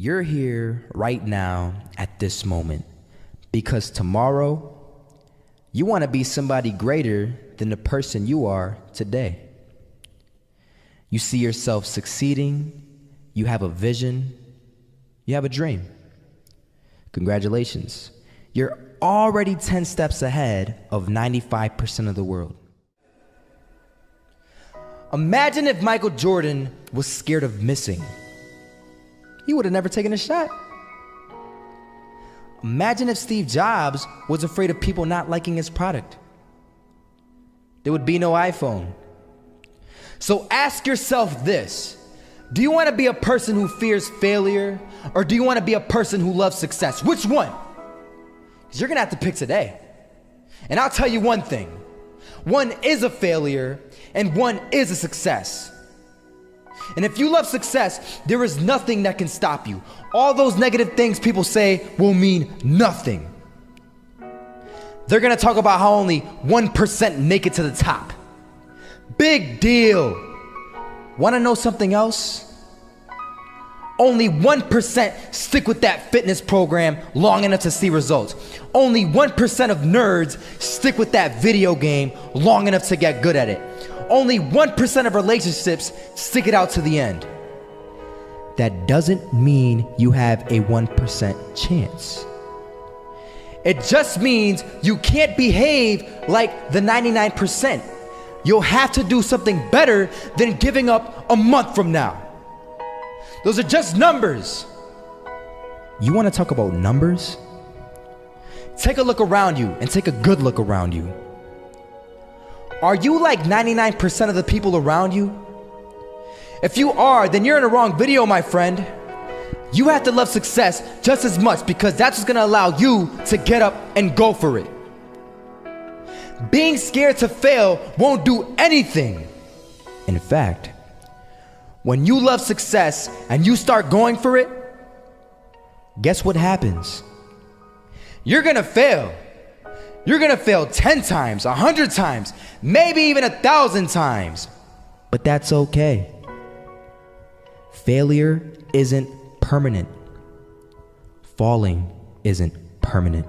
You're here right now at this moment because tomorrow you want to be somebody greater than the person you are today. You see yourself succeeding, you have a vision, you have a dream. Congratulations. You're already 10 steps ahead of 95% of the world. Imagine if Michael Jordan was scared of missing. He would have never taken a shot. Imagine if Steve Jobs was afraid of people not liking his product. There would be no iPhone. So ask yourself this: do you want to be a person who fears failure, or do you want to be a person who loves success? Which one? Because you're going to have to pick today. And I'll tell you one thing: one is a failure and one is a success. And if you love success, there is nothing that can stop you. All those negative things people say will mean nothing. They're gonna talk about how only 1% make it to the top. Big deal. Wanna know something else? Only 1% stick with that fitness program long enough to see results. Only 1% of nerds stick with that video game long enough to get good at it. Only 1% of relationships stick it out to the end. That doesn't mean you have a 1% chance. It just means you can't behave like the 99%. You'll have to do something better than giving up a month from now. Those are just numbers. You want to talk about numbers? Take a look around you and take a good look around you. Are you like 99% of the people around you? If you are, then you're in the wrong video, my friend. You have to love success just as much because that's what's gonna allow you to get up and go for it. Being scared to fail won't do anything. In fact, when you love success and you start going for it, guess what happens? You're gonna fail. You're gonna fail 10 times, 100 times, maybe even 1,000 times. But that's okay. Failure isn't permanent. Falling isn't permanent.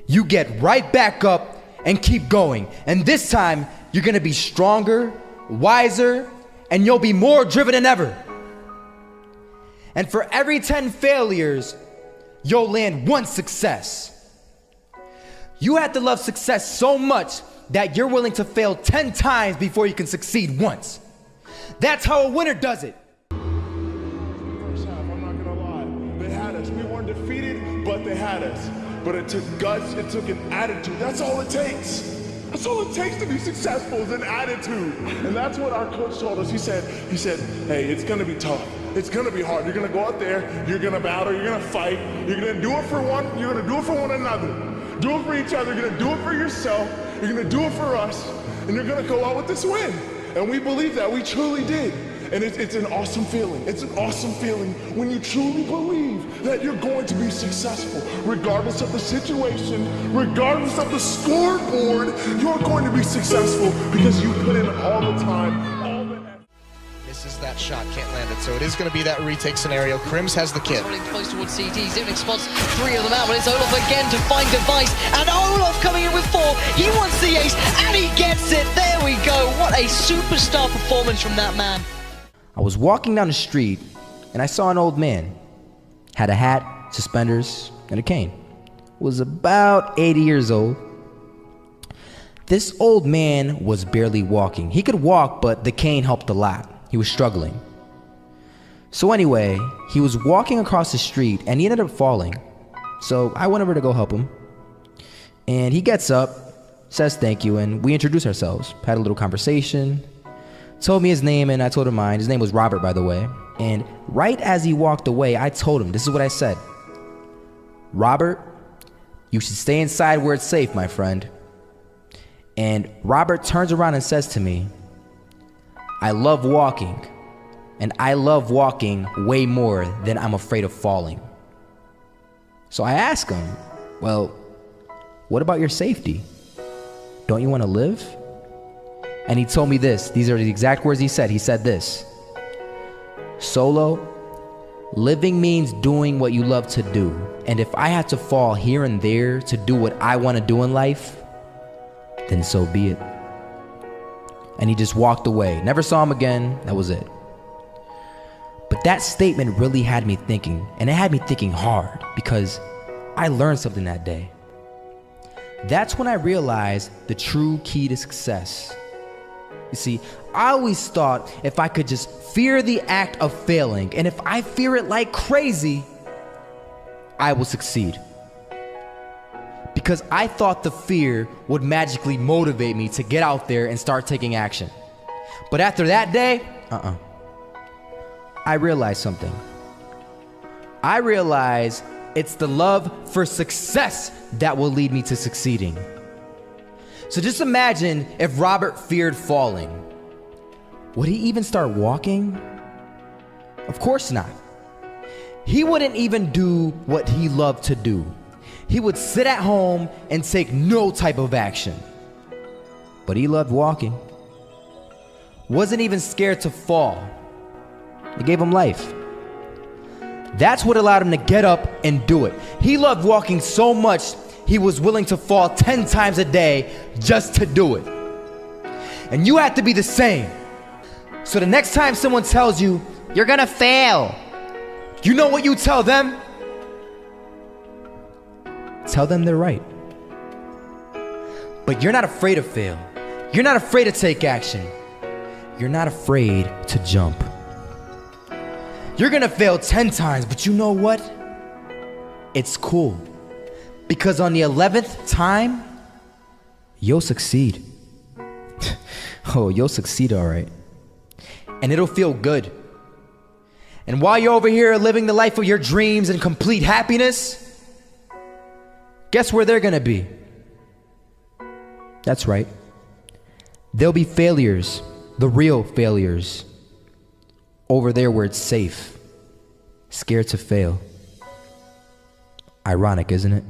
You get right back up and keep going. And this time, you're gonna be stronger, wiser, and you'll be more driven than ever. And for every 10 failures, you'll land one success. You have to love success so much that you're willing to fail 10 times before you can succeed once. That's how a winner does it. First half, I'm not gonna lie. They had us. We weren't defeated, but they had us. But it took guts, it took an attitude. That's all it takes. That's all it takes to be successful is an attitude. And that's what our coach told us. He said, hey, it's gonna be tough. It's gonna be hard. You're gonna go out there, you're gonna battle, you're gonna fight, you're gonna do it for one, you're gonna do it for one another. Do it for each other, you're gonna do it for yourself, you're gonna do it for us, and you're gonna go out with this win. And we believe that, we truly did. And it's an awesome feeling. It's an awesome feeling when you truly believe that you're going to be successful. Regardless of the situation, regardless of the scoreboard, you're going to be successful because you put in all the time, all the effort. Misses that shot, can't land it. So it is going to be that retake scenario. Krims has the kid. Running close towards CT, Zivnik spots 3 of them out, but it's Olaf again to find device, and Olaf coming in with 4. He wants the ace, and he gets it. There we go. What a superstar performance from that man. I was walking down the street and I saw an old man. Had a hat, suspenders, and a cane. Was about 80 years old. This old man was barely walking. He could walk, but the cane helped a lot. He was struggling. So anyway, he was walking across the street and he ended up falling. So I went over to go help him. And he gets up, says thank you, and we introduced ourselves. Had a little conversation. Told me his name and I told him mine. His name was Robert, by the way. And right as he walked away, I told him, this is what I said: Robert, you should stay inside where it's safe, my friend. And Robert turns around and says to me, I love walking, and I love walking way more than I'm afraid of falling. So I asked him, well, what about your safety? Don't you want to live? And he told me this. These are the exact words he said. He said this: Solo, Living means doing what you love to do. And if I had to fall here and there to do what I want to do in life, then so be it. And he just walked away. Never saw him again. That was it. But that statement really had me thinking, and it had me thinking hard, because I learned something that day. That's when I realized the true key to success. You see, I always thought if I could just fear the act of failing, and if I fear it like crazy, I will succeed. Because I thought the fear would magically motivate me to get out there and start taking action. But after that day, I realized something. I realized it's the love for success that will lead me to succeeding. So just imagine if Robert feared falling. Would he even start walking? Of course not. He wouldn't even do what he loved to do. He would sit at home and take no type of action. But he loved walking. Wasn't even scared to fall. It gave him life. That's what allowed him to get up and do it. He loved walking so much, he was willing to fall 10 times a day just to do it. And you have to be the same. So the next time someone tells you, you're gonna fail, you know what you tell them? Tell them they're right. But you're not afraid to fail. You're not afraid to take action. You're not afraid to jump. You're gonna fail 10 times, but you know what? It's cool. Because on the 11th time, you'll succeed. Oh, you'll succeed, all right. And it'll feel good. And while you're over here living the life of your dreams and complete happiness, guess where they're gonna be? That's right. They'll be failures, the real failures. Over there where it's safe, scared to fail. Ironic, isn't it?